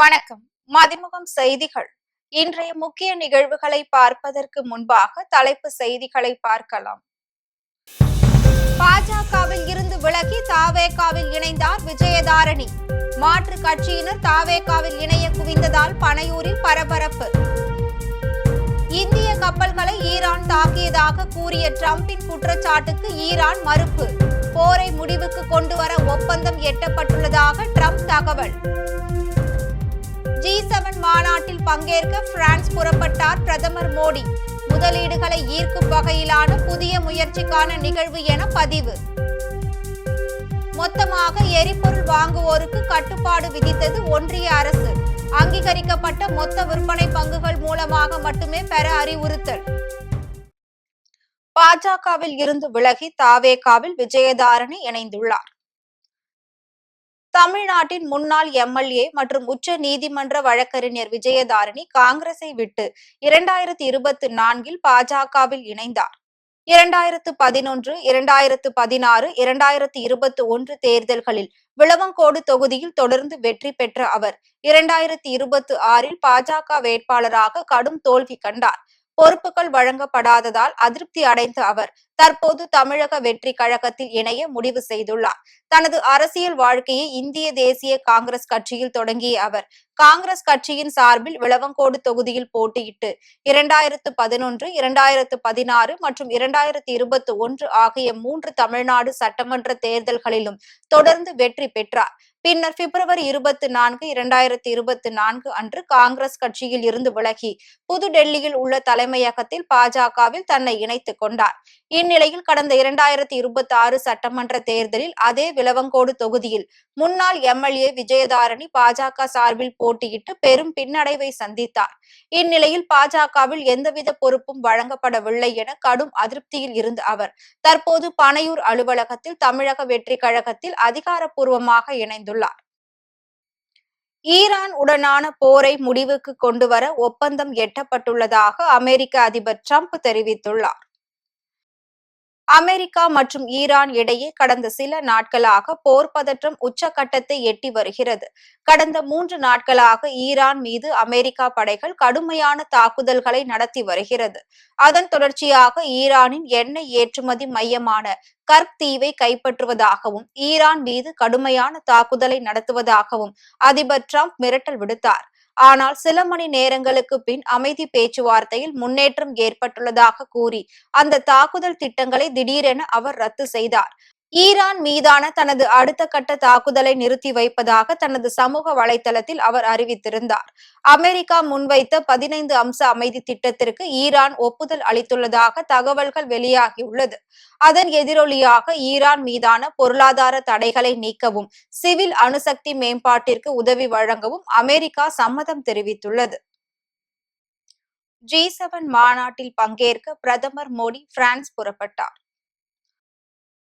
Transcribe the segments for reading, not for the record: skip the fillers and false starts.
வணக்கம். மதிமுகம் செய்திகள். இன்றைய முக்கிய நிகழ்வுகளை பார்ப்பதற்கு முன்பாக தலைப்பு செய்திகளை பார்க்கலாம். பாஜகவில் இருந்து விலகி தாவேகாவில் இணைந்தார் விஜயதாரணி. மாற்று கட்சியினர் தாவேகாவில் இணைய குவிந்ததால் பனையூரில் பரபரப்பு. இந்திய கப்பல்களை ஈரான் தாக்கியதாக கூறிய டிரம்பின் குற்றச்சாட்டுக்கு ஈரான் மறுப்பு. போரை முடிவுக்கு கொண்டுவர ஒப்பந்தம் எட்டப்பட்டுள்ளதாக டிரம்ப் தகவல். G7 மாநாட்டில் பங்கேற்க பிரான்ஸ் புறப்பட்டார் பிரதமர் மோடி. முதலீடுகளை ஈர்க்கும் வகையிலான புதிய முயற்சிக்கான நிகழ்வு என பதிவு. மொத்தமாக எரிபொருள் வாங்குவோருக்கு கட்டுப்பாடு விதித்தது ஒன்றிய அரசு. அங்கீகரிக்கப்பட்ட மொத்த விற்பனை பங்குகள் மூலமாக மட்டுமே பெற அறிவுறுத்தல். பாஜகவில் இருந்து விலகி தாவேகாவில் விஜயதாரணி இணைந்துள்ளார். தமிழ்நாட்டின் முன்னாள் MLA மற்றும் உச்ச நீதிமன்ற வழக்கறிஞர் விஜயதாரணி காங்கிரஸை விட்டு 2024 பாஜகவில் இணைந்தார். 2011, 2016, 2021 தேர்தல்களில் விளவங்கோடு தொகுதியில் தொடர்ந்து வெற்றி பெற்ற அவர் 2026 பாஜக வேட்பாளராக கடும் தோல்வி கண்டார். பொறுப்புகள் வழங்கப்படாததால் அதிருப்தி அடைந்த அவர் தற்போது தமிழக வெற்றி கழகத்தில் இணைய முடிவு செய்துள்ளார். தனது அரசியல் வாழ்க்கையை இந்திய தேசிய காங்கிரஸ் கட்சியில் தொடங்கிய அவர் காங்கிரஸ் கட்சியின் சார்பில் விளவங்கோடு தொகுதியில் போட்டியிட்டு 2011, 2016 மற்றும் 2021 ஆகிய 3 தமிழ்நாடு சட்டமன்ற தேர்தல்களிலும் தொடர்ந்து வெற்றி பெற்றார். பின்னர் பிப்ரவரி 24, 2024 அன்று காங்கிரஸ் கட்சியில் இருந்து விலகி புதுடெல்லியில் உள்ள தலைமையகத்தில் பாஜகவில் தன்னை இணைத்துக் கொண்டார். இந்நிலையில் கடந்த 2026 சட்டமன்ற தேர்தலில் அதே விளவங்கோடு தொகுதியில் முன்னாள் MLA விஜயதாரணி பாஜக சார்பில் போட்டியிட்டு பெரும் பின்னடைவை சந்தித்தார். இந்நிலையில் பாஜகவில் எந்தவித பொறுப்பும் வழங்கப்படவில்லை என கடும் அதிருப்தியில் இருந்த அவர் தற்போது பனையூர் அலுவலகத்தில் தமிழக வெற்றி கழகத்தில் அதிகாரப்பூர்வமாக இணைந்துள்ளார். ஈரான் உடனான போரை முடிவுக்கு கொண்டுவர ஒப்பந்தம் எட்டப்பட்டுள்ளதாக அமெரிக்க அதிபர் டிரம்ப் தெரிவித்துள்ளார். அமெரிக்கா மற்றும் ஈரான் இடையே கடந்த சில நாட்களாக போர் பதற்றம் உச்சகட்டத்தை எட்டி வருகிறது. கடந்த 3 நாட்களாக ஈரான் மீது அமெரிக்கா படைகள் கடுமையான தாக்குதல்களை நடத்தி வருகிறது. அதன் தொடர்ச்சியாக ஈரானின் எண்ணெய் ஏற்றுமதி மையமான கர்க் தீவை கைப்பற்றுவதாகவும் ஈரான் மீது கடுமையான தாக்குதலை நடத்துவதாகவும் அதிபர் டிரம்ப் மிரட்டல் விடுத்தார். ஆனால் சில மணி நேரங்களுக்கு பின் அமைதி பேச்சுவார்த்தையில் முன்னேற்றம் ஏற்பட்டுள்ளதாக கூறி அந்த தாக்குதல் திட்டங்களை திடீரென அவர் ரத்து செய்தார். ஈரான் மீதான தனது அடுத்த கட்ட தாக்குதலை நிறுத்தி வைப்பதாக தனது சமூக வலைதளத்தில் அவர் அறிவித்திருந்தார். அமெரிக்கா முன்வைத்த 15 அம்ச அமைதி திட்டத்திற்கு ஈரான் ஒப்புதல் அளித்துள்ளதாக தகவல்கள் வெளியாகியுள்ளது. அதன் எதிரொலியாக ஈரான் மீதான பொருளாதார தடைகளை நீக்கவும் சிவில் அணுசக்தி மேம்பாட்டிற்கு உதவி வழங்கவும் அமெரிக்கா சம்மதம் தெரிவித்துள்ளது. G7 மாநாட்டில் பங்கேற்க பிரதமர் மோடி பிரான்ஸ் புறப்பட்டார்.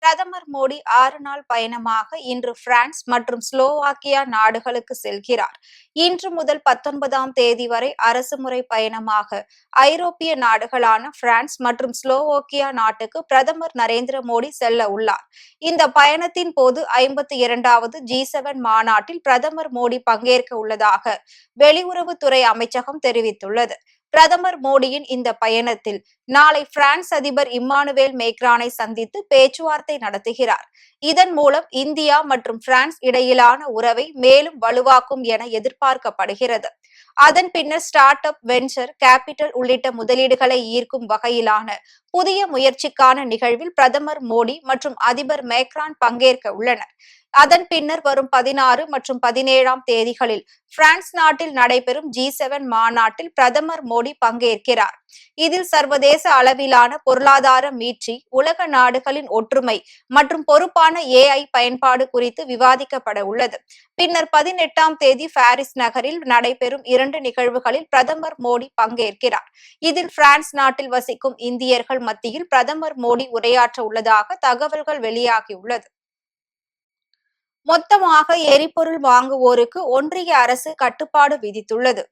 பிரதமர் மோடி 6 நாள் பயணமாக இன்று பிரான்ஸ் மற்றும் ஸ்லோவாக்கியா நாடுகளுக்கு செல்கிறார். இன்று முதல் 19ஆம் தேதி வரை அரசுமுறை பயணமாக ஐரோப்பிய நாடுகளான பிரான்ஸ் மற்றும் ஸ்லோவாக்கியா நாட்டுக்கு பிரதமர் நரேந்திர மோடி செல்ல உள்ளார். இந்த பயணத்தின் போது 52வது G7 மாநாட்டில் பிரதமர் மோடி பங்கேற்க உள்ளதாக வெளியுறவுத்துறை அமைச்சகம் தெரிவித்துள்ளது. பிரதமர் மோடியின் இந்த பயணத்தில் நாளை பிரான்ஸ் அதிபர் இம்மானுவேல் மேக்ரானை சந்தித்து பேச்சுவார்த்தை நடத்துகிறார். இதன் மூலம் இந்தியா மற்றும் பிரான்ஸ் இடையிலான உறவை மேலும் வலுவாக்கும் என எதிர்பார்க்கப்படுகிறது. அதன் பின்னர் ஸ்டார்ட் அப், வெஞ்சர் கேபிட்டல் உள்ளிட்ட முதலீடுகளை ஈர்க்கும் வகையிலான புதிய முயற்சிக்கான நிகழ்வில் பிரதமர் மோடி மற்றும் அதிபர் மேக்ரான் பங்கேற்க உள்ளனர். அதன் பின்னர் வரும் 16 மற்றும் 17ஆம் தேதிகளில் பிரான்ஸ் நாட்டில் நடைபெறும் G7 மாநாட்டில் பிரதமர் மோடி பங்கேற்கிறார். இதில் சர்வதேச அளவிலான பொருளாதார மீட்சி, உலக நாடுகளின் ஒற்றுமை மற்றும் பொறுப்பான AI பயன்பாடு குறித்து விவாதிக்கப்பட உள்ளது. பின்னர் 18ஆம் தேதி பாரிஸ் நகரில் நடைபெறும் 2 நிகழ்வுகளில் பிரதமர் மோடி பங்கேற்கிறார். இதில் பிரான்ஸ் நாட்டில் வசிக்கும் இந்தியர்கள் மத்தியில் பிரதமர் மோடி உரையாற்ற உள்ளதாக தகவல்கள் வெளியாகியுள்ளது. மொத்தமாக எரிபொருள் வாங்குவோருக்கு ஒன்றிய அரசு கட்டுப்பாடு விதித்துள்ளது.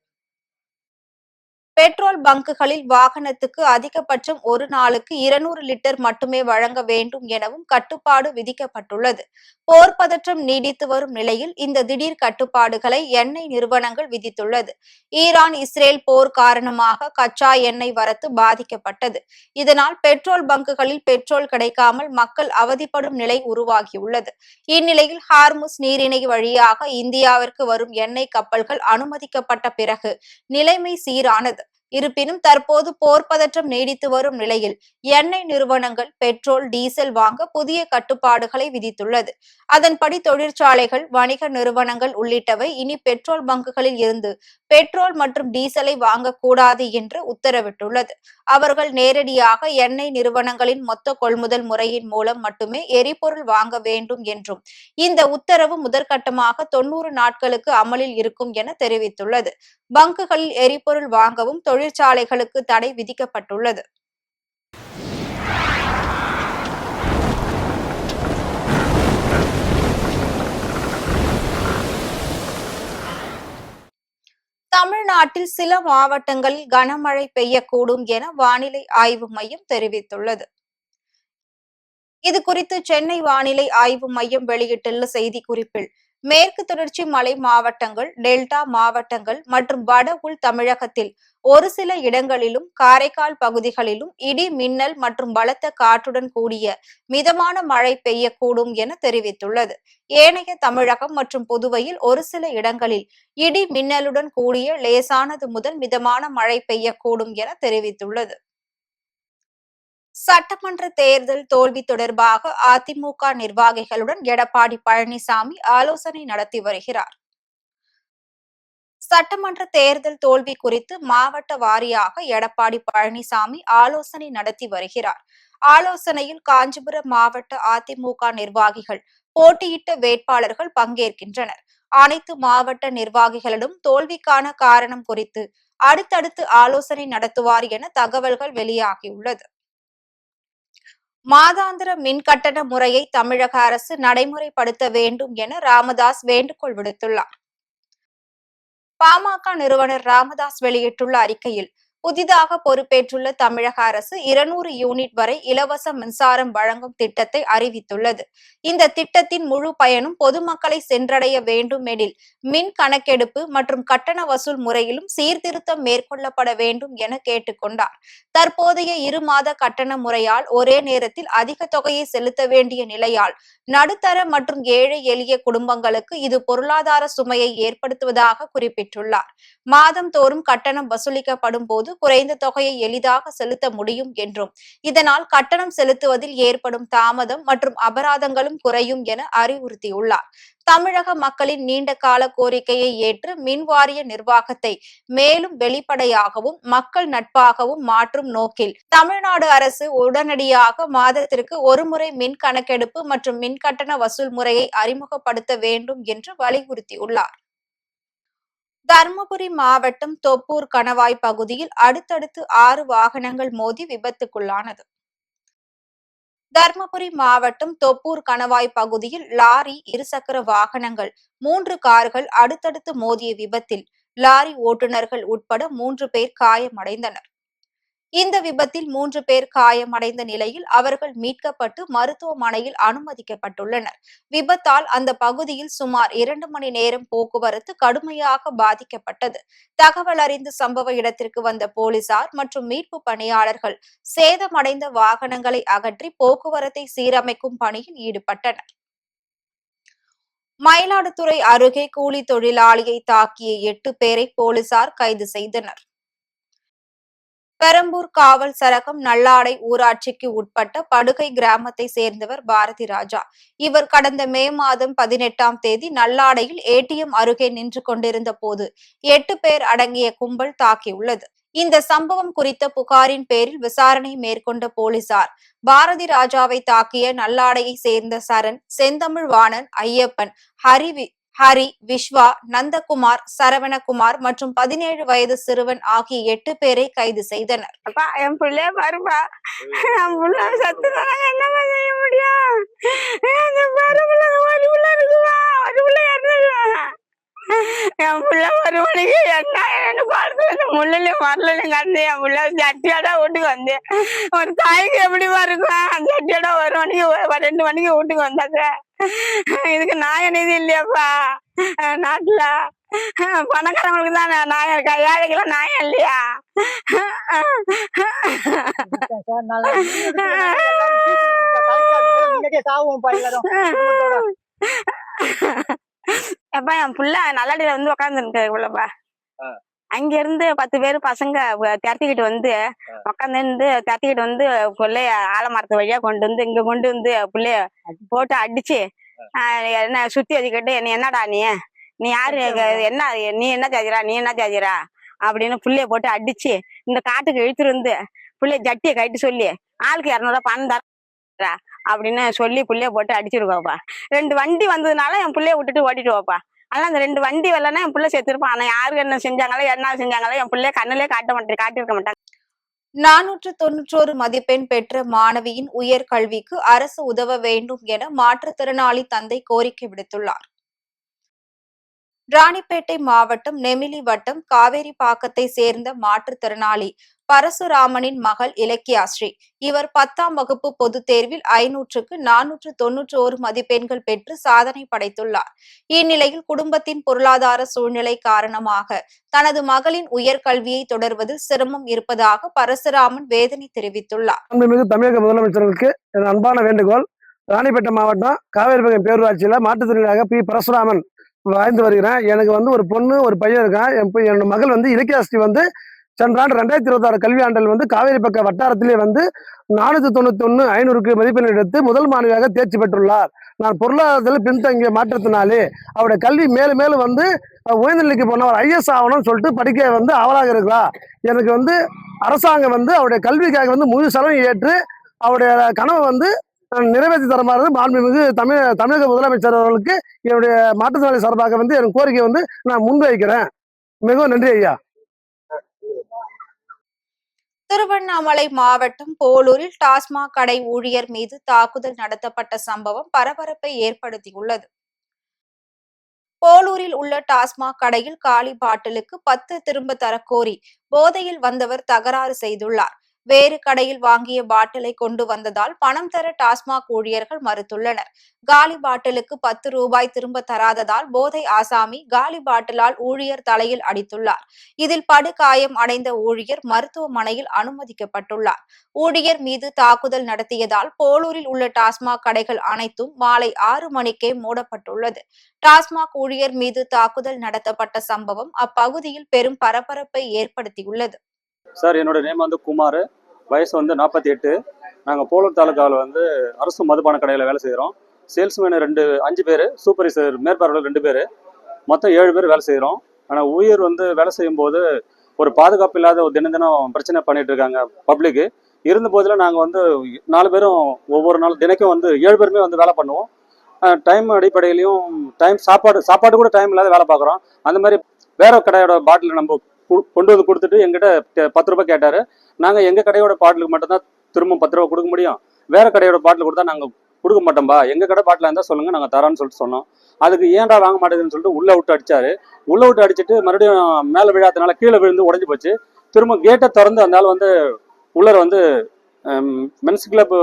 பெட்ரோல் பங்குகளில் வாகனத்துக்கு அதிகபட்சம் ஒரு நாளுக்கு 200 லிட்டர் மட்டுமே வழங்க வேண்டும் எனவும் கட்டுப்பாடு விதிக்கப்பட்டுள்ளது. போர் பதற்றம் நீடித்து வரும் நிலையில் இந்த திடீர் கட்டுப்பாடுகளை எண்ணெய் நிறுவனங்கள் விதித்துள்ளது. ஈரான் இஸ்ரேல் போர் காரணமாக கச்சா எண்ணெய் வரத்து பாதிக்கப்பட்டது. இதனால் பெட்ரோல் பங்குகளில் பெட்ரோல் கிடைக்காமல் மக்கள் அவதிப்படும் நிலை உருவாகியுள்ளது. இந்நிலையில் ஹார்முஸ் நீரிணை வழியாக இந்தியாவிற்கு வரும் எண்ணெய் கப்பல்கள் அனுமதிக்கப்பட்ட பிறகு நிலைமை சீரானது. இருப்பினும் தற்போது போர் பதற்றம் நீடித்து வரும் நிலையில் எண்ணெய் நிறுவனங்கள் பெட்ரோல், டீசல் வாங்க புதிய கட்டுப்பாடுகளை விதித்துள்ளது. அதன்படி தொழிற்சாலைகள், வணிக நிறுவனங்கள் உள்ளிட்டவை இனி பெட்ரோல் பங்குகளில் இருந்து பெட்ரோல் மற்றும் டீசலை வாங்கக்கூடாது என்று உத்தரவிட்டுள்ளது. அவர்கள் நேரடியாக எண்ணெய் நிறுவனங்களின் மொத்த கொள்முதல் முறையின் மூலம் மட்டுமே எரிபொருள் வாங்க வேண்டும் என்றும் இந்த உத்தரவு முதற்கட்டமாக 90 நாட்களுக்கு அமலில் இருக்கும் என தெரிவித்துள்ளது. பங்குகளில் எரிபொருள் வாங்கவும் தொழிற்சாலைகளுக்கு தடை விதிக்கப்பட்டுள்ளது. தமிழ்நாட்டில் சில மாவட்டங்களில் கனமழை பெய்யக்கூடும் என வானிலை ஆய்வு மையம் தெரிவித்துள்ளது. இதுகுறித்து சென்னை வானிலை ஆய்வு மையம் வெளியிட்டுள்ள செய்திக்குறிப்பில், மேற்கு தொடர்ச்சி மலை மாவட்டங்கள், டெல்டா மாவட்டங்கள் மற்றும் வட உள் தமிழகத்தில் ஒரு சில இடங்களிலும், காரைக்கால் பகுதிகளிலும் இடி, மின்னல் மற்றும் பலத்த காற்றுடன் கூடிய மிதமான மழை பெய்யக்கூடும் என தெரிவித்துள்ளது. ஏனைய தமிழகம் மற்றும் புதுவையில் ஒரு சில இடங்களில் இடி, மின்னலுடன் கூடிய லேசானது முதல் மிதமான மழை பெய்யக்கூடும் என தெரிவித்துள்ளது. சட்டமன்ற தேர்தல் தோல்வி தொடர்பாக அதிமுக நிர்வாகிகளுடன் எடப்பாடி பழனிசாமி ஆலோசனை நடத்தி வருகிறார். சட்டமன்ற தேர்தல் தோல்வி குறித்து மாவட்ட வாரியாக எடப்பாடி பழனிசாமி ஆலோசனை நடத்தி வருகிறார். ஆலோசனையில் காஞ்சிபுரம் மாவட்ட அதிமுக நிர்வாகிகள், போட்டியிட்ட வேட்பாளர்கள் பங்கேற்கின்றனர். அனைத்து மாவட்ட நிர்வாகிகளிடம் தோல்விக்கான காரணம் குறித்து அடுத்தடுத்து ஆலோசனை நடத்துவார் என தகவல்கள் வெளியாகியுள்ளது. மாதாந்திர மின் கட்டண முறையை தமிழக அரசு நடைமுறைப்படுத்த வேண்டும் என ராமதாஸ் வேண்டுகோள் விடுத்துள்ளார். பாமக நிறுவனர் ராமதாஸ் வெளியிட்டுள்ள அறிக்கையில், புதிதாக பொறுப்பேற்றுள்ள தமிழக அரசு 200 யூனிட் வரை இலவச மின்சாரம் வழங்கும் திட்டத்தை அறிவித்துள்ளது. இந்த திட்டத்தின் முழு பயனும் பொதுமக்களை சென்றடைய வேண்டும் எனில் மின் கணக்கெடுப்பு மற்றும் கட்டண வசூல் முறையிலும் சீர்திருத்தம் மேற்கொள்ளப்பட வேண்டும் என கேட்டுக்கொண்டார். தற்போதைய 2 மாத கட்டண முறையால் ஒரே நேரத்தில் அதிக தொகையை செலுத்த வேண்டிய நிலையால் நடுத்தர மற்றும் ஏழை எளிய குடும்பங்களுக்கு இது பொருளாதார சுமையை ஏற்படுத்துவதாக குறிப்பிட்டுள்ளார். மாதம் தோறும் கட்டணம் வசூலிக்கப்படும் போது குறைந்த தொகையை எளிதாக செலுத்த முடியும் என்றும், இதனால் கட்டணம் செலுத்துவதில் ஏற்படும் தாமதம் மற்றும் அபராதங்களும் குறையும் என அறிவுறுத்தியுள்ளார். தமிழக மக்களின் நீண்ட கால கோரிக்கையை ஏற்று மின் வாரிய நிர்வாகத்தை மேலும் வெளிப்படையாகவும் மக்கள் நட்பாகவும் மாற்றும் நோக்கில் தமிழ்நாடு அரசு உடனடியாக மாதத்திற்கு ஒருமுறை மின் கணக்கெடுப்பு மற்றும் மின் கட்டண வசூல் முறையை அறிமுகப்படுத்த வேண்டும் என்று வலியுறுத்தியுள்ளார். தர்மபுரி மாவட்டம் தொப்பூர் கணவாய் பகுதியில் அடுத்தடுத்து 6 வாகனங்கள் மோதி விபத்துக்குள்ளானது. தர்மபுரி மாவட்டம் தொப்பூர் கணவாய் பகுதியில் லாரி, இருசக்கர வாகனங்கள், 3 கார்கள் அடுத்தடுத்து மோதிய விபத்தில் லாரி ஓட்டுநர்கள் உட்பட 3 பேர் காயமடைந்தனர். இந்த விபத்தில் 3 பேர் காயமடைந்த நிலையில் அவர்கள் மீட்கப்பட்டு மருத்துவமனையில் அனுமதிக்கப்பட்டுள்ளனர். விபத்தால் அந்த பகுதியில் சுமார் 2 மணி நேரம் போக்குவரத்து கடுமையாக பாதிக்கப்பட்டது. தகவல் அறிந்து சம்பவ இடத்திற்கு வந்த போலீசார் மற்றும் மீட்பு பணியாளர்கள் சேதமடைந்த வாகனங்களை அகற்றி போக்குவரத்தை சீரமைக்கும் பணியில் ஈடுபட்டனர். மயிலாடுதுறை அருகே கூலி தொழிலாளியை தாக்கிய 8 பேரை போலீசார் கைது செய்தனர். பெரம்பூர் காவல் சரகம் நல்லாடை ஊராட்சிக்கு உட்பட்ட படுகை கிராமத்தை சேர்ந்தவர் பாரதி ராஜா. இவர் கடந்த மே மாதம் 18ஆம் தேதி நல்லாடையில் ஏடிஎம் அருகே நின்று கொண்டிருந்த போது 8 பேர் அடங்கிய கும்பல் தாக்கியுள்ளது. இந்த சம்பவம் குறித்த புகாரின் பேரில் விசாரணை மேற்கொண்ட போலீசார் பாரதி ராஜாவை தாக்கிய நல்லாடையை சேர்ந்த சரண், செந்தமிழ்வாணன், ஐயப்பன், ஹரி, விஸ்வா, நந்தகுமார், சரவணகுமார் மற்றும் 17 வயது சிறுவன் ஆகிய 8 பேரை கைது செய்தனர். என் பிள்ளைய பாருப்பா, என் புள்ள சத்து என்னமா செய்ய முடியும்? இருக்குவா, ஒரு புள்ள இறந்துடுவேன். என் புள்ள ஒரு மணிக்கு என்ன பார்த்து முள்ளிலையும் மரலையும் கண்டு என் புள்ள ஜட்டியோட வீட்டுக்கு வந்தேன். ஒரு தாய்க்கு எப்படிமா இருக்கும்? அந்த ஜட்டியோட ஒரு மணிக்கு 2 மணிக்கு வீட்டுக்கு வந்தாங்க. இதுக்கு நாய நீதி இல்லையாப்பா நாட்டுல? பணக்காரங்களுக்கு தான் நாயம் இருக்கா, ஏழைக்கெல்லாம் நாயம் இல்லையா? அப்பா என் புள்ள நல்லடியில வந்து உட்காந்துருக்குல்லப்பா. அங்க இருந்து 10 பேர் பசங்க திரட்டிக்கிட்டு வந்து உட்காந்து திரட்டிக்கிட்டு வந்து பிள்ளைய ஆலமரத்து வழியா கொண்டு வந்து இங்க கொண்டு வந்து பிள்ளைய போட்டு அடிச்சு என்ன சுத்தி வச்சுக்கிட்டு என்னடா நீ யாரு, என்ன நீ என்ன ஜாதிரா, நீ என்ன ஜாதிரா அப்படின்னு புள்ளைய போட்டு அடிச்சு இந்த காட்டுக்கு இழுத்துட்டு வந்து புள்ளைய ஜட்டியை கட்டி சொல்லி ஆளுக்கு 200 பணம் தர அப்படின்னு சொல்லி புள்ளைய போட்டு அடிச்சிருவாப்பா. 2 வண்டி வந்ததுனால என் புள்ளைய விட்டுட்டு ஓட்டிட்டு வாப்பா. ஆனா அந்த 2 வண்டி வரலன்னா என் பிள்ளை செத்துருப்பான். ஆனா யாரு என்ன செஞ்சாங்களோ என்ன செஞ்சாங்களோ என் பிள்ளைய கண்ணிலே காட்டியிருக்க மாட்டாங்க. 491 மதிப்பெண் பெற்ற மாணவியின் உயர்கல்விக்கு அரசு உதவ வேண்டும் என மாற்றுத்திறனாளி தந்தை கோரிக்கை விடுத்துள்ளார். ராணிப்பேட்டை மாவட்டம் நெமிலி வட்டம் காவேரிப்பாக்கத்தை சேர்ந்த மாற்றுத்திறனாளி பரசுராமனின் மகள் இலக்கியாஸ்ரீ. இவர் 10ஆம் வகுப்பு பொதுத் தேர்வில் 500க்கு 491 மதிப்பெண்கள் பெற்று சாதனை படைத்துள்ளார். இந்நிலையில் குடும்பத்தின் பொருளாதார சூழ்நிலை காரணமாக தனது மகளின் உயர்கல்வியை தொடர்வதில் சிரமம் இருப்பதாக பரசுராமன் வேதனை தெரிவித்துள்ளார். தமிழக முதலமைச்சர்களுக்கு என் அன்பான வேண்டுகோள். ராணிப்பேட்டை மாவட்டம் காவேரிப்பாக்கம் பேரூராட்சியில மாற்றுத்திறனாளியாக பி பரசுராமன் வாழ்ந்து வருகிறேன். எனக்கு வந்து ஒரு பொண்ணு ஒரு பையன் இருக்கான். என்னோட மகள் வந்து இலக்கியாஸ்ரீ வந்து சென்ற ஆண்டு 2026 கல்வியாண்டில் வந்து காவேரிப்பக்க வட்டாரத்திலே வந்து 491 500க்கு மதிப்பெண் எடுத்து முதல் மாணவியாக தேர்ச்சி பெற்றுள்ளார். நான் பொருளாதாரத்தில் பின்தங்கிய மாற்றத்தினாலே அவருடைய கல்வி மேலும் மேலும் வந்து உயர்நிலைக்கு போன ஒரு IS ஆகணும்னு சொல்லிட்டு படிக்க வந்து ஆவலாக இருக்கிறார். எனக்கு வந்து அரசாங்கம் வந்து அவருடைய கல்விக்காக வந்து முழு செலவும் ஏற்று அவருடைய கனவை வந்து நிறைவேற்றி தரமாறு மாண்புமிகு தமிழக முதலமைச்சர் அவர்களுக்கு என்னுடைய மாற்றுத்திறனாளி சார்பாக வந்து என் கோரிக்கை வந்து நான் முன்வைக்கிறேன். மிகவும் நன்றி ஐயா. திருவண்ணாமலை மாவட்டம் போலூரில் டாஸ்மாக் கடை ஊழியர் மீது தாக்குதல் நடத்தப்பட்ட சம்பவம் பரபரப்பை ஏற்படுத்தியுள்ளது. போலூரில் உள்ள டாஸ்மாக் கடையில் காலி பாட்டிலுக்கு 10 திரும்ப தரக்கோரி போதையில் வந்தவர் தகராறு செய்துள்ளார். வேறு கடையில் வாங்கிய பாட்டிலை கொண்டு வந்ததால் பணம் தர டாஸ்மாக் ஊழியர்கள் மறுத்துள்ளனர். காலி பாட்டிலுக்கு 10 ரூபாய் திரும்ப தராததால் போதை ஆசாமி காலி பாட்டிலால் ஊழியர் தலையில் அடித்துள்ளார். இதில் படுகாயம் அடைந்த ஊழியர் மருத்துவமனையில் அனுமதிக்கப்பட்டுள்ளார். ஊழியர் மீது தாக்குதல் நடத்தியதால் போலூரில் உள்ள டாஸ்மாக் கடைகள் அனைத்தும் மாலை 6 மணிக்கே மூடப்பட்டுள்ளது. டாஸ்மாக் ஊழியர் மீது தாக்குதல் நடத்தப்பட்ட சம்பவம் அப்பகுதியில் பெரும் பரபரப்பை ஏற்படுத்தியுள்ளது. சார், என்னோட நேம் வந்து குமார், வயசு வந்து 48. நாங்கள் போலூர் தாலுக்காவில் வந்து அரசு மதுபான கடையில் வேலை செய்கிறோம். சேல்ஸ்மேனு 5 பேர், சூப்பர்வைசர் மேற்பார்வையாளர் 2 பேர், மொத்தம் 7 பேர் வேலை செய்கிறோம். ஆனால் ஊழியர் வந்து வேலை செய்யும்போது ஒரு பாதுகாப்பு இல்லாத ஒரு தினம் பிரச்சனை பண்ணிட்டு இருக்காங்க பப்ளிக்கு. இருந்த போதில் நாங்கள் வந்து 4 பேரும் ஒவ்வொரு நாள் தினைக்கும் வந்து 7 பேருமே வந்து வேலை பண்ணுவோம். டைம் அடிப்படையிலையும் சாப்பாடு கூட டைம் இல்லாத வேலை பார்க்குறோம். அந்த மாதிரி வேற கடையோட பாட்டில் நம்ம கொண்டு வந்து கொடுத்துட்டு எங்கிட்ட 10 ரூபாய் கேட்டாரு. நாங்கள் எங்கள் கடையோட பாட்டிலுக்கு மட்டும்தான் திரும்ப 10 ரூபா கொடுக்க முடியும், வேற கடையோட பாட்டில் கொடுத்தா நாங்கள் கொடுக்க மாட்டோம்பா, எங்கள் கடை பாட்டில் இருந்தால் சொல்லுங்க நாங்கள் தரோன்னு சொல்லிட்டு சொன்னோம். அதுக்கு ஏன்டா வாங்க மாட்டேதுன்னு சொல்லிட்டு உள்ளே விட்டு அடிச்சாரு. உள்ளே விட்டு அடிச்சுட்டு மறுபடியும் மேலே விழாதனால கீழே விழுந்து உடஞ்சி போச்சு. திரும்ப கேட்டை திறந்து அதனால வந்து உள்ளர வந்து மென்ஸ் கிளப்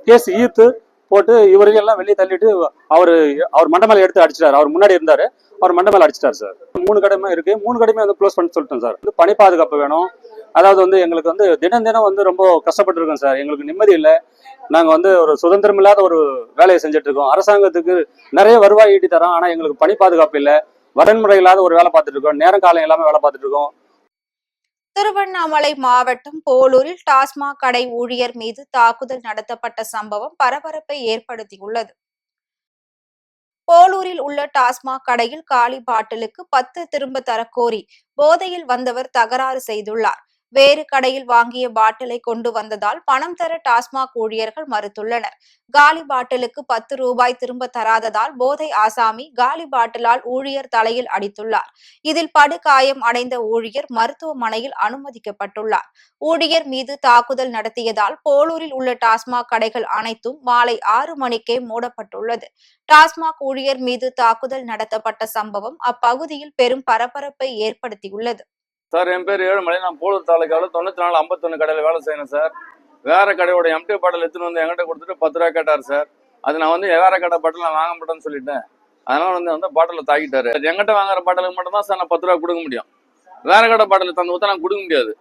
கேஸ் ஈர்த்து போட்டு இவரையும் எல்லாம் வெளியே தள்ளிட்டு அவர் மண்டை மேலே எடுத்து அடிச்சிட்டாரு. அவர் முன்னாடி இருந்தாரு, அவர் மண்டை மேலே அடிச்சிட்டாரு சார். 3 கடையுமே இருக்கு, 3 கடையுமே வந்து க்ளோஸ் பண்ணி சொல்லிட்டோம் சார். பணி பாதுகாப்பு வேணும். அதாவது வந்து எங்களுக்கு வந்து தினம் வந்து ரொம்ப கஷ்டப்பட்டு இருக்கோம் சார். எங்களுக்கு நிம்மதி இல்லை. நாங்கள் வந்து ஒரு சுதந்திரம் இல்லாத ஒரு வேலையை செஞ்சுட்டு இருக்கோம். அரசாங்கத்துக்கு நிறைய வருவாய் ஈட்டி தரோம், ஆனால் எங்களுக்கு பணி பாதுகாப்பு இல்லை. வரன்முறை இல்லாத ஒரு வேலை பார்த்துட்டு இருக்கோம். நேரம் காலம் எல்லாமே வேலை பார்த்துட்டு இருக்கோம். திருவண்ணாமலை மாவட்டம் போலூரில் டாஸ்மாக் கடை ஊழியர் மீது தாக்குதல் நடத்தப்பட்ட சம்பவம் பரபரப்பை ஏற்படுத்தியுள்ளது. போலூரில் உள்ள டாஸ்மாக் கடையில் காலி பாட்டிலுக்கு 10 திரும்ப தரக்கோரி போதையில் வந்தவர் தகராறு செய்துள்ளார். வேறு கடையில் வாங்கிய பாட்டிலை கொண்டு வந்ததால் பணம் தர டாஸ்மாக் ஊழியர்கள் மறுத்துள்ளனர். காலி பாட்டிலுக்கு 10 ரூபாய் திரும்ப தராததால் போதை ஆசாமி காலி பாட்டிலால் ஊழியர் தலையில் அடித்துள்ளார். இதில் படுகாயம் அடைந்த ஊழியர் மருத்துவமனையில் அனுமதிக்கப்பட்டுள்ளார். ஊழியர் மீது தாக்குதல் நடத்தியதால் போலூரில் உள்ள டாஸ்மாக் கடைகள் அனைத்தும் மாலை 6 மணிக்கே மூடப்பட்டுள்ளது. டாஸ்மாக் ஊழியர் மீது தாக்குதல் நடத்தப்பட்ட சம்பவம் அப்பகுதியில் பெரும் பரபரப்பை ஏற்படுத்தியுள்ளது. சார், என் பேர் ஏழுமலை. நான் போலூர் தாலுக்காவில் 9451 கடையில் வேலை செய்யணும் சார். வேற கடையோட எம்டி பாட்டில் எடுத்துன்னு வந்து என்கிட்ட கொடுத்துட்டு 10 ரூபா கேட்டார் சார். அது நான் வந்து வேற கடை பாட்டில் நான் வாங்க மாட்டேன்னு சொல்லிட்டேன். அதனால வந்து பாட்டில் தாக்கிட்டாரு. என்கிட்ட வாங்குற பாட்டிலுக்கு மட்டும் தான் சார் நான் 10 ரூபா கொடுக்க முடியும். வேற கடை பாட்டில் தந்து ஊற்ற நான் கொடுக்க முடியாது.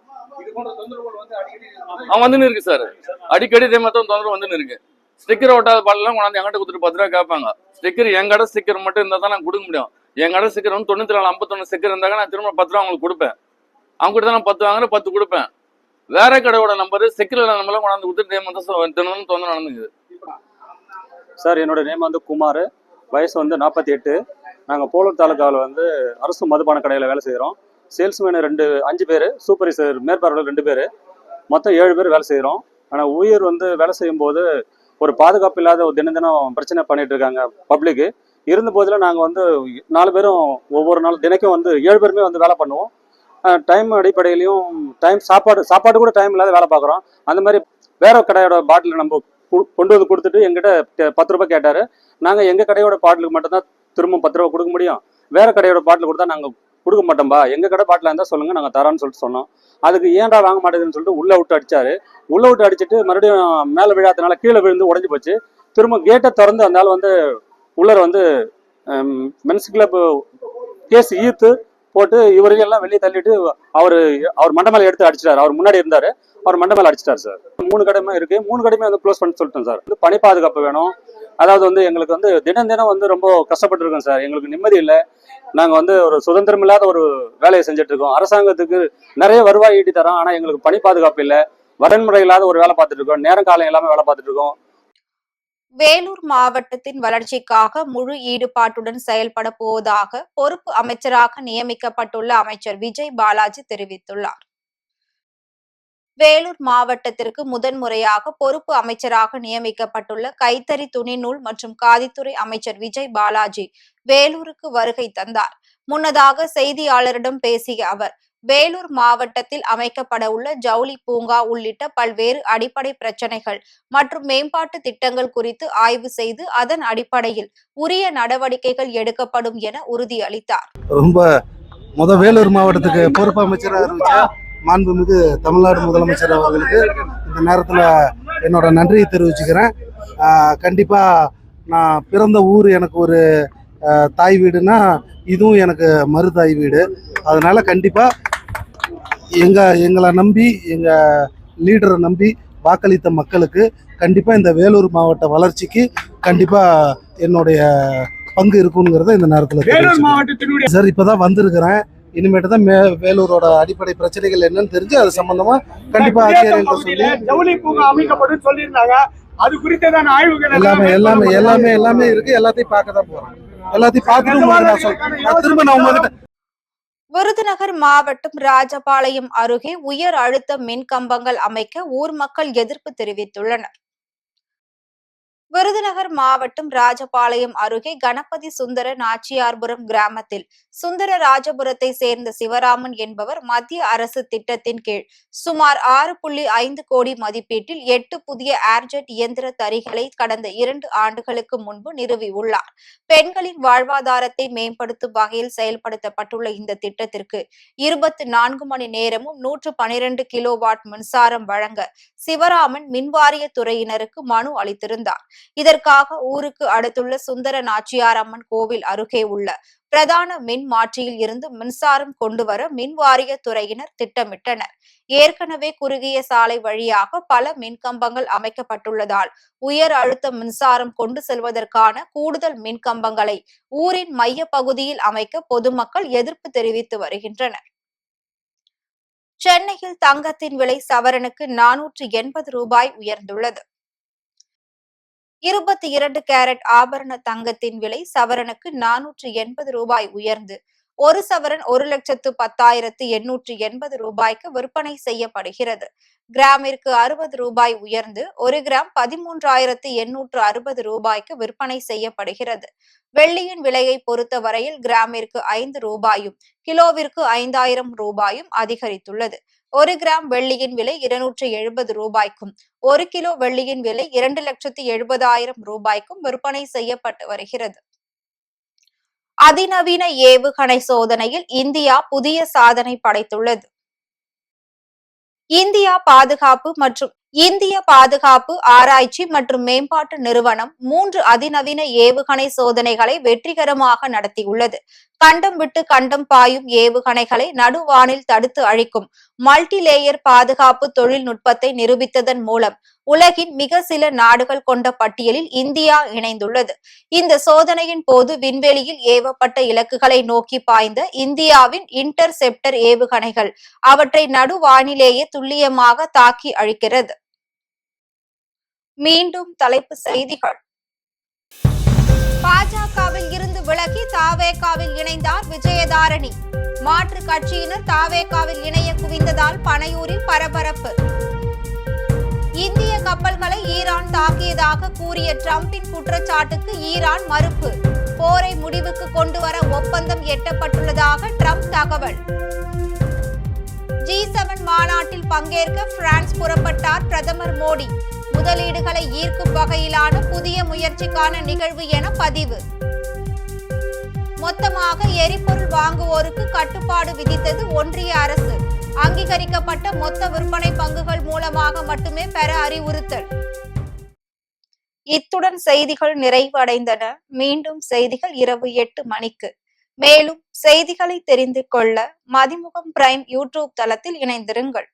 அவன் வந்துன்னு இருக்கு சார். அடிக்கடி இதே மாதிரி தொந்தரவு வந்துன்னு இருக்கு. ஸ்டிக்கர் ஒட்டாத பாட்டிலாம் கொண்டாந்து என்கிட்ட கொடுத்துட்டு 10 ரூபா கேட்பாங்க. ஸ்டிக்கர் என் கடை ஸ்டிக்கர் மட்டும் இருந்தால் தான் நான் கொடுக்க முடியும். என் கடை ஸ்டிக்கர் வந்து 9451 ஸ்டிக்கர் இருந்தாங்க நான் திரும்ப 10 ரூபா அவங்களுக்கு கொடுப்பேன். அவங்க கிட்ட தான் நான் 10 வாங்குறேன், 10 கொடுப்பேன். வேற கடையோட நம்பரு செக்யூரிட்டி நம்பர்லாம் கொண்டாந்து கொடுத்துட்டு தினமும் தொந்தரவு நடந்துக்குது சார். என்னோட நேம் வந்து குமார், வயசு வந்து 48. நாங்கள் போலூர் தாலுக்காவில் வந்து அரசு மதுபான கடையில் வேலை செய்கிறோம். சேல்ஸ்மேனு 5 பேர், சூப்பர்வைசர் மேற்பார்வையாளர் 2 பேர், மொத்தம் 7 பேர் வேலை செய்கிறோம். ஆனால் ஊழியர் வந்து வேலை செய்யும்போது ஒரு பாதுகாப்பு இல்லாத ஒரு தினம் பிரச்சனை பண்ணிட்டு இருக்காங்க பப்ளிக்கு. இருந்த போதில் நாங்கள் வந்து 4 பேரும் ஒவ்வொரு நாள் தினைக்கும் வந்து 7 பேருமே வந்து வேலை பண்ணுவோம். டைம் அடிப்படையிலையும் சாப்பாடு கூட டைம் இல்லாத வேலை பார்க்குறோம். அந்த மாதிரி வேற கடையோட பாட்டில் நம்ம கொண்டு வந்து கொடுத்துட்டு எங்கிட்ட 10 ரூபாய் கேட்டார். நாங்கள் எங்கள் கடையோட பாட்டிலுக்கு மட்டும்தான் திரும்ப 10 ரூபா கொடுக்க முடியும். வேற கடையோட பாட்டில் கொடுத்தா நாங்கள் கொடுக்க மாட்டோம்பா, எங்கள் கடை பாட்டில் இருந்தால் சொல்லுங்கள், நாங்கள் தரோன்னு சொல்லிட்டு சொன்னோம். அதுக்கு ஏன்டா வாங்க மாட்டேங்குதுன்னு சொல்லிட்டு உள்ளே விட்டு அடிச்சாரு. உள்ளே விட்டு அடிச்சுட்டு மறுபடியும் மேலே விழாதனால கீழே விழுந்து உடஞ்சி போச்சு. திரும்ப கேட்டை திறந்து அந்த ஆள் வந்து உள்ளர வந்து மென்ஸ் கிளப் கேஸ் ஈர்த்து போட்டு இவரையெல்லாம் வெளியே தள்ளிட்டு அவர் மண்டை மேலே எடுத்து அடிச்சிட்டாரு. அவர் முன்னாடி இருந்தாரு, அவர் மண்டை மேலே அடிச்சிட்டாரு சார். 3 கடையுமே இருக்கு. 3 கடையுமே வந்து க்ளோஸ் பண்ணி சொல்லிட்டோம் சார். பணி பாதுகாப்பு வேணும். அதாவது வந்து எங்களுக்கு வந்து தினம் வந்து ரொம்ப கஷ்டப்பட்டு இருக்கோம் சார். எங்களுக்கு நிம்மதி இல்லை. நாங்கள் வந்து ஒரு சுதந்திரம் இல்லாத ஒரு வேலையை செஞ்சுட்டு இருக்கோம். அரசாங்கத்துக்கு நிறைய வருவாய் ஈட்டி தரோம், ஆனால் எங்களுக்கு பணி பாதுகாப்பு இல்லை. வரன்முறை இல்லாத ஒரு வேலை பார்த்துட்டு இருக்கோம். நேரம் காலம் எல்லாமே வேலை பார்த்துட்டு இருக்கோம். வேலூர் மாவட்டத்தின் வளர்ச்சிக்காக முழு ஈடுபாட்டுடன் செயல்பட போவதாக பொறுப்பு அமைச்சராக நியமிக்கப்பட்டுள்ள அமைச்சர் விஜய் பாலாஜி தெரிவித்துள்ளார். வேலூர் மாவட்டத்திற்கு முதன்முறையாக பொறுப்பு அமைச்சராக நியமிக்கப்பட்டுள்ள கைத்தறி, துணிநூல் மற்றும் காதித்துறை அமைச்சர் விஜய் பாலாஜி வேலூருக்கு வருகை தந்தார். முன்னதாக செய்தியாளரிடம் பேசிய அவர், வேலூர் மாவட்டத்தில் அமைக்கப்பட உள்ள ஜவுளி பூங்கா உள்ளிட்ட பல்வேறு அடிப்படை பிரச்சனைகள் மற்றும் மேம்பாட்டு திட்டங்கள் குறித்து ஆய்வு செய்து அதன் அடிப்படையில் உரிய நடவடிக்கைகள் எடுக்கப்படும் என உறுதியளித்தார். ரொம்ப வேலூர் மாவட்டத்துக்கு பொறுப்பு அமைச்சராக இருந்துச்சா மாண்புமிகு தமிழ்நாடு முதலமைச்சர் அவர்களுக்கு இந்த நேரத்தில் என்னோட நன்றியை தெரிவிச்சுக்கிறேன். கண்டிப்பாக நான் பிறந்த ஊர் எனக்கு ஒரு தாய் வீடுனா இதுவும் எனக்கு மறு தாய் வீடு. அதனால கண்டிப்பாக எங்களை நம்பி எங்கள் லீடரை நம்பி வாக்களித்த மக்களுக்கு கண்டிப்பாக இந்த வேலூர் மாவட்ட வளர்ச்சிக்கு கண்டிப்பாக என்னுடைய பங்கு இருக்குங்கிறத இந்த நேரத்தில் சார் இப்போதான் வந்திருக்கிறேன். இனிமேட்டு தான் வேலூரோட அடிப்படை பிரச்சனைகள் என்னன்னு தெரிஞ்சு அது சம்பந்தமா கண்டிப்பா அதிகாரிகள் சொல்லி ஜவுளி பூங்கா அமைக்கப்படும் சொல்லியிருந்தாங்க. அது குறித்ததான ஆய்வுகள் எல்லாமே இருக்கு. எல்லாத்தையும் பார்க்க தான் போறேன். எல்லாத்தையும் பார்த்துட்டு திரும்ப நான் உங்ககிட்ட. விருதுநகர் மாவட்டம் ராஜபாளையம் அருகே உயர் அழுத்த மின் கம்பங்கள் அமைக்க ஊர் மக்கள் எதிர்ப்பு தெரிவித்துள்ளனர். விருதுநகர் மாவட்டம் ராஜபாளையம் அருகே கணபதி சுந்தர நாச்சியார்புரம் கிராமத்தில் சுந்தரராஜபுரத்தை சேர்ந்த சிவராமன் என்பவர் மத்திய அரசு திட்டத்தின் கீழ் சுமார் 6.5 கோடி மதிப்பீட்டில் 8 புதிய ஏர்ஜெட் இயந்திர தறிகளை கடந்த 2 ஆண்டுகளுக்கு முன்பு நிறுவியுள்ளார். பெண்களின் வாழ்வாதாரத்தை மேம்படுத்தும் வகையில் செயல்படுத்தப்பட்டுள்ள இந்த திட்டத்திற்கு 24 மணி நேரமும் 112 கிலோவாட் மின்சாரம் வழங்க சிவராமன் மின்வாரிய துறையினருக்கு மனு அளித்திருந்தார். இதற்காக ஊருக்கு அடுத்துள்ள சுந்தர நாச்சியார் அம்மன் கோவில் அருகே உள்ள பிரதான மின் மாற்றியில் இருந்து மின்சாரம் கொண்டுவர மின்வாரிய துறையினர் திட்டமிட்டனர். ஏற்கனவே குறுகிய சாலை வழியாக பல மின்கம்பங்கள் அமைக்கப்பட்டுள்ளதால் உயர் அழுத்த மின்சாரம் கொண்டு செல்வதற்கான கூடுதல் மின்கம்பங்களை ஊரின் மைய பகுதியில் அமைக்க பொதுமக்கள் எதிர்ப்பு தெரிவித்து வருகின்றனர். சென்னையில் தங்கத்தின் விலை சவரனுக்கு 480 ரூபாய் உயர்ந்துள்ளது. 22 கேரட் ஆபரண தங்கத்தின் விலை சவரனுக்கு 480 ரூபாய் உயர்ந்து ஒரு சவரன் 1,10,10,880 ரூபாய்க்கு விற்பனை செய்யப்படுகிறது. கிராமிற்கு 60 ரூபாய் உயர்ந்து 1 கிராம் 13,860 ரூபாய்க்கு விற்பனை செய்யப்படுகிறது. வெள்ளியின் விலையை பொறுத்தவரையில் கிராமிற்கு 5 ரூபாயும் கிலோவிற்கு 5,000 ரூபாயும் அதிகரித்துள்ளது. 1 கிராம் வெள்ளியின் விலை 270 ரூபாய்க்கும் 1 கிலோ வெள்ளியின் விலை 2,70,000 ரூபாய்க்கும் விற்பனை செய்யப்பட்டு வருகிறது. அதிநவீன ஏவுகணை சோதனையில் இந்தியா புதிய சாதனை படைத்துள்ளது. இந்திய பாதுகாப்பு ஆராய்ச்சி மற்றும் மேம்பாட்டு நிறுவனம் 3 அதிநவீன ஏவுகணை சோதனைகளை வெற்றிகரமாக நடத்தியுள்ளது. கண்டம் விட்டு கண்டம் பாயும் ஏவுகணைகளை நடுவானில் தடுத்து அழிக்கும் மல்டி லேயர் பாதுகாப்பு தொழில்நுட்பத்தை நிரூபித்ததன் மூலம் உலகின் மிக சில நாடுகள் கொண்ட பட்டியலில் இந்தியா இணைந்துள்ளது. இந்த சோதனையின் போது விண்வெளியில் ஏவப்பட்ட இலக்குகளை நோக்கி பாய்ந்த இந்தியாவின் இன்டர்செப்டர் ஏவுகணைகள் அவற்றை நடுவானிலேயே துல்லியமாக தாக்கி அழிக்கிறது. மீண்டும் தலைப்புச் செய்திகள். பாஜகவில் இருந்து விலகி தாவேகாவில் இணைந்தார் விஜயதாரணி. மாற்று கட்சியினர் தாவேகாவில் இணைய குவிந்ததால் பனையூரில் பரபரப்பு. இந்திய கப்பல்களை ஈரான் தாக்கியதாக கூறிய டிரம்பின் குற்றச்சாட்டுக்கு ஈரான் மறுப்பு. போரை முடிவுக்கு கொண்டுவர ஒப்பந்தம் எட்டப்பட்டுள்ளதாக டிரம்ப் தகவல். G7 மாநாட்டில் பங்கேற்க பிரான்ஸ் புறப்பட்டார் பிரதமர் மோடி. முதலீடுகளை ஈர்க்கும் வகையிலான புதிய முயற்சிக்கான நிகழ்வு என பதிவு. மொத்தமாக எரிபொருள் வாங்குவோருக்கு கட்டுப்பாடு விதித்தது ஒன்றிய அரசு. அங்கீகரிக்கப்பட்ட மொத்த விற்பனை பங்குகள் மூலமாக மட்டுமே பெற அறிவுறுத்தல். இத்துடன் செய்திகள் நிறைவடைந்தன. மீண்டும் செய்திகள் இரவு 8 மணிக்கு. மேலும் செய்திகளை தெரிந்து கொள்ள மதிமுகம் பிரைம் யூடியூப் தளத்தில் இணைந்திருங்கள்.